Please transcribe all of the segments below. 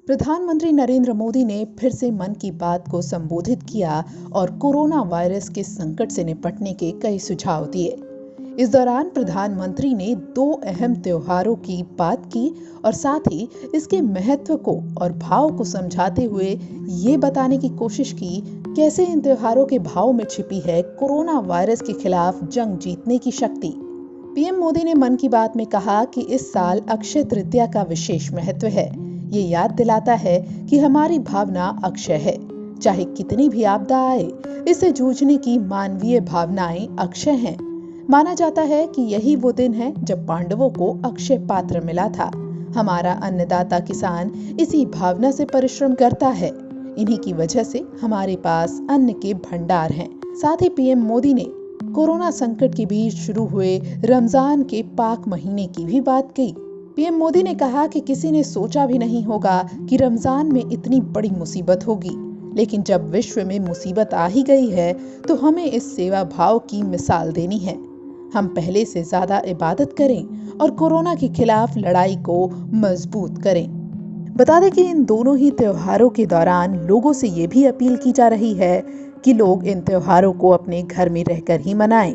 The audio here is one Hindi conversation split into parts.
प्रधानमंत्री नरेंद्र मोदी ने फिर से मन की बात को संबोधित किया और कोरोना वायरस के संकट से निपटने के कई सुझाव दिए। इस दौरान प्रधानमंत्री ने दो अहम त्योहारों की बात की और साथ ही इसके महत्व को और भाव को समझाते हुए ये बताने की कोशिश की कैसे इन त्योहारों के भाव में छिपी है कोरोना वायरस के खिलाफ जंग जीतने की शक्ति। पीएम मोदी ने मन की बात में कहा कि इस साल अक्षय तृतीया का विशेष महत्व है। ये याद दिलाता है कि हमारी भावना अक्षय है। चाहे कितनी भी आपदा आए, इससे जूझने की मानवीय भावनाएं अक्षय हैं। माना जाता है कि यही वो दिन है जब पांडवों को अक्षय पात्र मिला था। हमारा अन्नदाता किसान इसी भावना से परिश्रम करता है। इन्हीं की वजह से हमारे पास अन्न के भंडार हैं। साथ ही पीएम मोदी ने कोरोना संकट के बीच शुरू हुए रमजान के पाक महीने की भी बात की। पीएम मोदी ने कहा कि किसी ने सोचा भी नहीं होगा कि रमजान में इतनी बड़ी मुसीबत होगी, लेकिन जब विश्व में मुसीबत आ ही गई है तो हमें इस सेवा भाव की मिसाल देनी है। हम पहले से ज्यादा इबादत करें और कोरोना के खिलाफ लड़ाई को मजबूत करें। बता दें कि इन दोनों ही त्योहारों के दौरान लोगों से ये भी अपील की जा रही है कि लोग इन त्योहारों को अपने घर में रहकर ही मनाएं,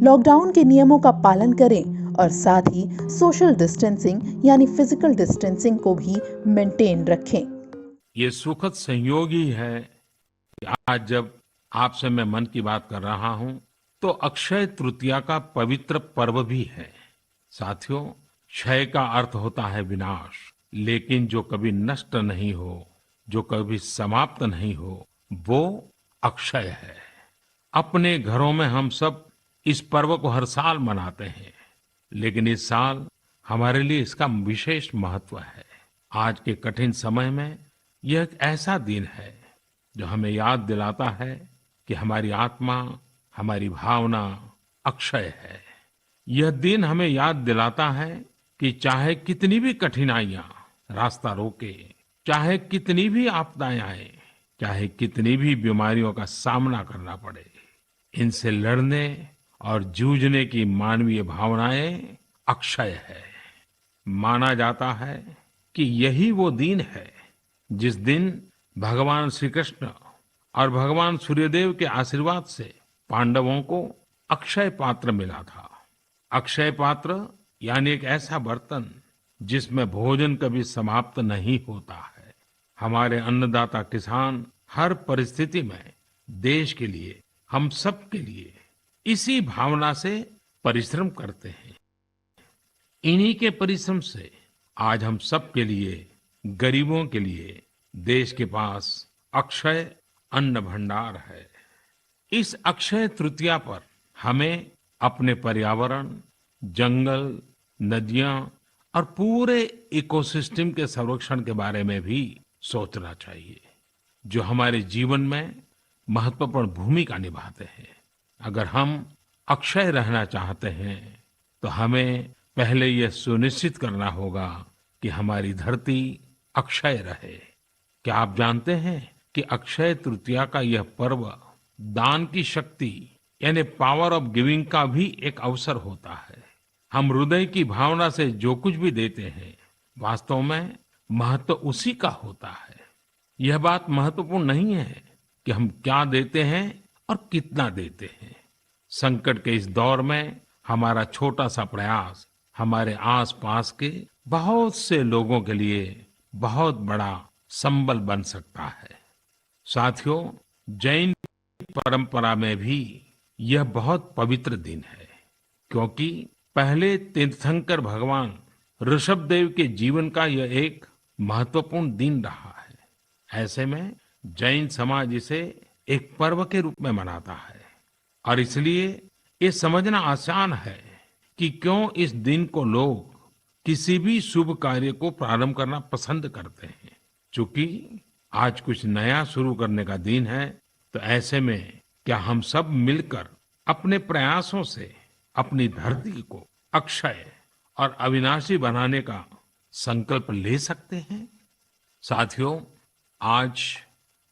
लॉकडाउन के नियमों का पालन करें और साथ ही सोशल डिस्टेंसिंग यानी फिजिकल डिस्टेंसिंग को भी मेंटेन रखें। ये सुखद संयोग ही है कि आज जब आपसे मैं मन की बात कर रहा हूं तो अक्षय तृतीया का पवित्र पर्व भी है। साथियों, क्षय का अर्थ होता है विनाश, लेकिन जो कभी नष्ट नहीं हो, जो कभी समाप्त नहीं हो, वो अक्षय है। अपने घरों में हम सब इस पर्व को हर साल मनाते हैं, लेकिन इस साल हमारे लिए इसका विशेष महत्व है। आज के कठिन समय में यह एक ऐसा दिन है जो हमें याद दिलाता है कि हमारी आत्मा, हमारी भावना अक्षय है। यह दिन हमें याद दिलाता है कि चाहे कितनी भी कठिनाइयां रास्ता रोके, चाहे कितनी भी आपदाएं आए, चाहे कितनी भी बीमारियों का सामना करना पड़े, इनसे लड़ने और जूझने की मानवीय भावनाएं अक्षय है। माना जाता है कि यही वो दिन है जिस दिन भगवान श्री कृष्ण और भगवान सूर्यदेव के आशीर्वाद से पांडवों को अक्षय पात्र मिला था। अक्षय पात्र यानी एक ऐसा बर्तन जिसमें भोजन कभी समाप्त नहीं होता है। हमारे अन्नदाता किसान हर परिस्थिति में देश के लिए, हम सब के लिए इसी भावना से परिश्रम करते हैं। इन्हीं के परिश्रम से आज हम सब के लिए, गरीबों के लिए देश के पास अक्षय अन्न भंडार है। इस अक्षय तृतीया पर हमें अपने पर्यावरण, जंगल, नदियां और पूरे इकोसिस्टम के संरक्षण के बारे में भी सोचना चाहिए, जो हमारे जीवन में महत्वपूर्ण भूमिका निभाते हैं। अगर हम अक्षय रहना चाहते हैं तो हमें पहले यह सुनिश्चित करना होगा कि हमारी धरती अक्षय रहे। क्या आप जानते हैं कि अक्षय तृतीया का यह पर्व दान की शक्ति यानी पावर ऑफ गिविंग का भी एक अवसर होता है। हम हृदय की भावना से जो कुछ भी देते हैं, वास्तव में महत्व उसी का होता है। यह बात महत्वपूर्ण नहीं है कि हम क्या देते हैं और कितना देते हैं। संकट के इस दौर में हमारा छोटा सा प्रयास हमारे आसपास के बहुत से लोगों के लिए बहुत बड़ा संबल बन सकता है। साथियों, जैन परंपरा में भी यह बहुत पवित्र दिन है, क्योंकि पहले तीर्थंकर भगवान ऋषभदेव के जीवन का यह एक महत्वपूर्ण दिन रहा है। ऐसे में जैन समाज इसे एक पर्व के रूप में मनाता है और इसलिए ये समझना आसान है कि क्यों इस दिन को लोग किसी भी शुभ कार्य को प्रारंभ करना पसंद करते हैं। चूंकि आज कुछ नया शुरू करने का दिन है, तो ऐसे में क्या हम सब मिलकर अपने प्रयासों से अपनी धरती को अक्षय और अविनाशी बनाने का संकल्प ले सकते हैं? साथियों, आज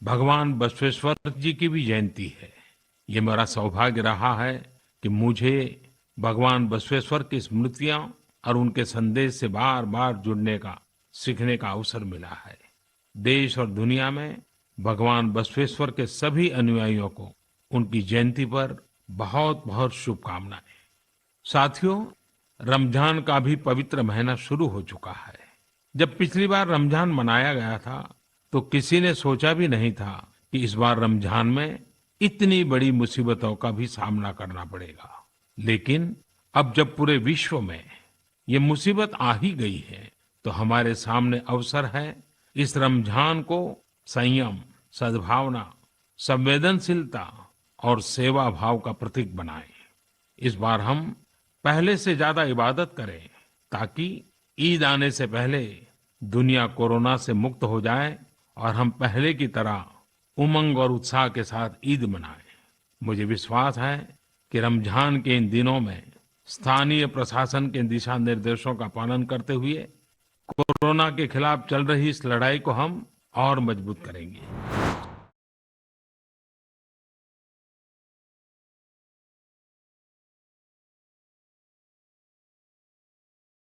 भगवान बसवेश्वर जी की भी जयंती है। ये मेरा सौभाग्य रहा है कि मुझे भगवान बसवेश्वर की स्मृतियां और उनके संदेश से बार बार जुड़ने का, सीखने का अवसर मिला है। देश और दुनिया में भगवान बसवेश्वर के सभी अनुयायियों को उनकी जयंती पर बहुत बहुत शुभकामनाएं। साथियों, रमजान का भी पवित्र महीना शुरू हो चुका है। जब पिछली बार रमजान मनाया गया था तो किसी ने सोचा भी नहीं था कि इस बार रमजान में इतनी बड़ी मुसीबतों का भी सामना करना पड़ेगा। लेकिन अब जब पूरे विश्व में ये मुसीबत आ ही गई है तो हमारे सामने अवसर है इस रमजान को संयम, सद्भावना, संवेदनशीलता और सेवा भाव का प्रतीक बनाएं। इस बार हम पहले से ज्यादा इबादत करें ताकि ईद आने से पहले दुनिया कोरोना से मुक्त हो जाए और हम पहले की तरह उमंग और उत्साह के साथ ईद मनाएं। मुझे विश्वास है कि रमजान के इन दिनों में स्थानीय प्रशासन के दिशा निर्देशों का पालन करते हुए कोरोना के खिलाफ चल रही इस लड़ाई को हम और मजबूत करेंगे।